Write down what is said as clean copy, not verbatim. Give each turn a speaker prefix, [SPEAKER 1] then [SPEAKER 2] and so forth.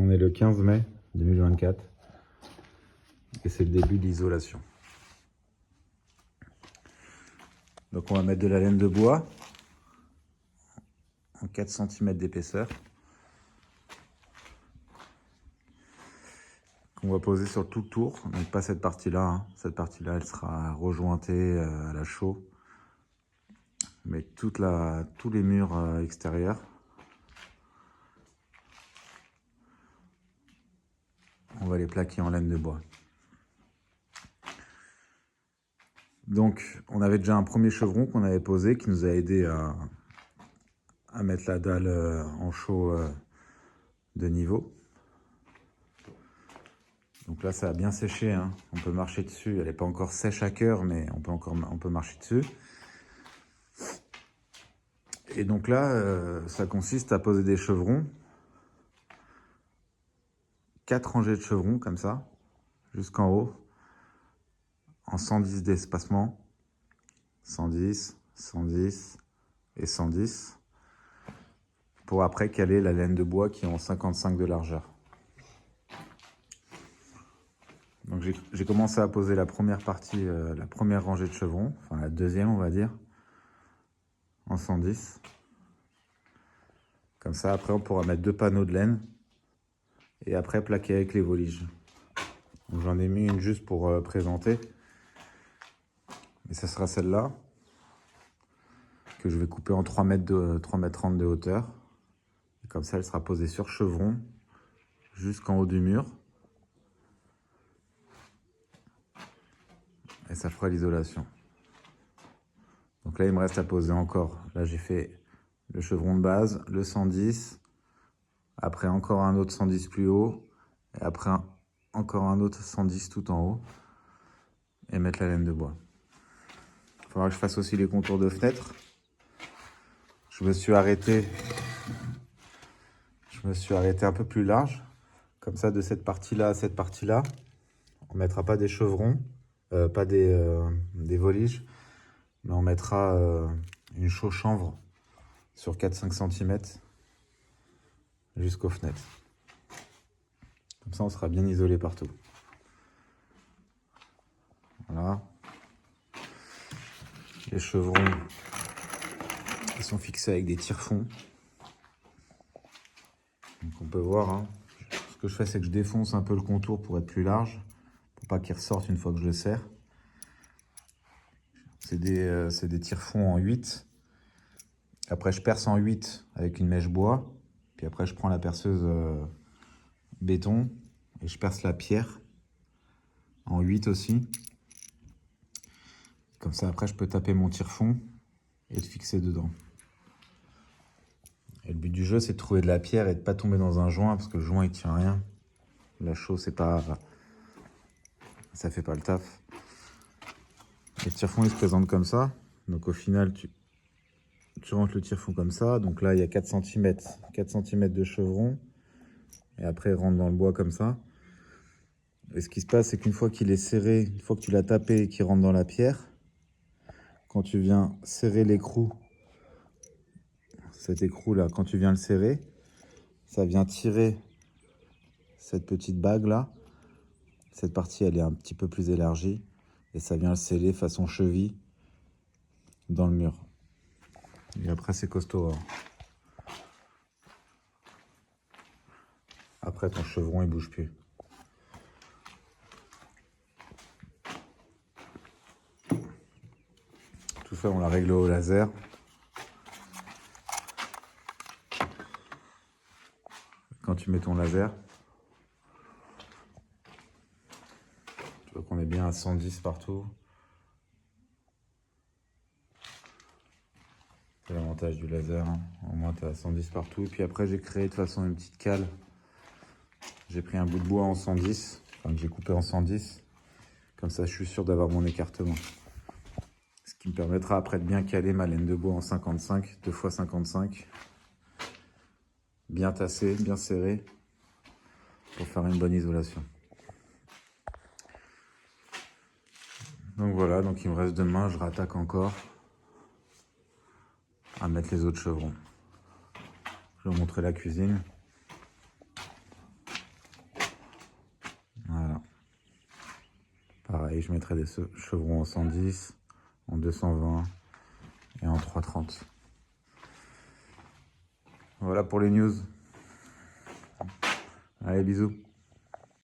[SPEAKER 1] On est le 15 mai 2024 et c'est le début de l'isolation. Donc on va mettre de la laine de bois en 4 cm d'épaisseur qu'on va poser sur tout le tour, donc pas cette partie-là, hein. Cette partie-là elle sera rejointée à la chaux, mais tous les murs extérieurs. On va les plaquer en laine de bois. Donc, on avait déjà un premier chevron qu'on avait posé qui nous a aidé à mettre la dalle en chaux de niveau. Donc là, ça a bien séché, hein. On peut marcher dessus. Elle n'est pas encore sèche à cœur, mais on peut marcher dessus. Et donc là, ça consiste à poser des chevrons. 4 rangées de chevrons comme ça, jusqu'en haut, en 110 d'espacement. 110, 110 et 110. Pour après caler la laine de bois qui est en 55 de largeur. Donc j'ai commencé à poser la première partie, la première rangée de chevrons, enfin la deuxième on va dire, en 110. Comme ça après on pourra mettre 2 panneaux de laine et après plaquer avec les voliges. J'en ai mis une juste pour présenter, mais ça sera celle-là que je vais couper en 3 mètres 30 de hauteur. Et comme ça elle sera posée sur chevron jusqu'en haut du mur. Et ça fera l'isolation. Donc là, il me reste à poser encore. Là, j'ai fait le chevron de base, le 110. Après, encore un autre 110 plus haut. Et après, encore un autre 110 tout en haut. Et mettre la laine de bois. Il faudra que je fasse aussi les contours de fenêtres. Je me suis arrêté un peu plus large. Comme ça, de cette partie-là à cette partie-là. On ne mettra pas des chevrons, pas des voliges. Mais on mettra une chaux chanvre sur 4-5 cm jusqu'aux fenêtres. Comme ça, on sera bien isolé partout. Voilà. Les chevrons, ils sont fixés avec des tire-fonds. Donc on peut voir, hein. Ce que je fais, c'est que je défonce un peu le contour pour être plus large, pour pas qu'il ressorte une fois que je le serre. C'est des tire-fonds en 8. Après, je perce en 8 avec une mèche bois. Puis après, je prends la perceuse béton et je perce la pierre en 8 aussi. Comme ça, après, je peux taper mon tire-fond et le fixer dedans. Et le but du jeu, c'est de trouver de la pierre et de ne pas tomber dans un joint, parce que le joint, il tient rien. La chaux, c'est pas... ça fait pas le taf. Et le tire-fond, il se présente comme ça. Donc au final, tu rentres le tire-fond comme ça. Donc là, il y a 4 cm de chevron. Et après, il rentre dans le bois comme ça. Et ce qui se passe, c'est qu'une fois qu'il est serré, une fois que tu l'as tapé et qu'il rentre dans la pierre, quand tu viens serrer l'écrou, cet écrou là, quand tu viens le serrer, ça vient tirer cette petite bague là. Cette partie, elle est un petit peu plus élargie et ça vient le sceller façon cheville dans le mur. Et après, c'est costaud, hein. Après, ton chevron, il bouge plus. Tout ça, on l'a réglé au laser. Quand tu mets ton laser, tu vois qu'on est bien à 110 partout. C'est l'avantage du laser, hein. Au moins, tu es à 110 partout. Et puis après, j'ai créé de toute façon une petite cale. J'ai pris un bout de bois en 110, enfin que j'ai coupé en 110. Comme ça, je suis sûr d'avoir mon écartement. Ce qui me permettra après de bien caler ma laine de bois en 55, 2 x 55. Bien tassé, bien serré, pour faire une bonne isolation. Donc voilà, donc il me reste demain, je rattaque encore à mettre les autres chevrons. Je vais vous montrer la cuisine. Pareil, je mettrai des chevrons en 110, en 220 et en 330. Voilà pour les news. Allez, bisous.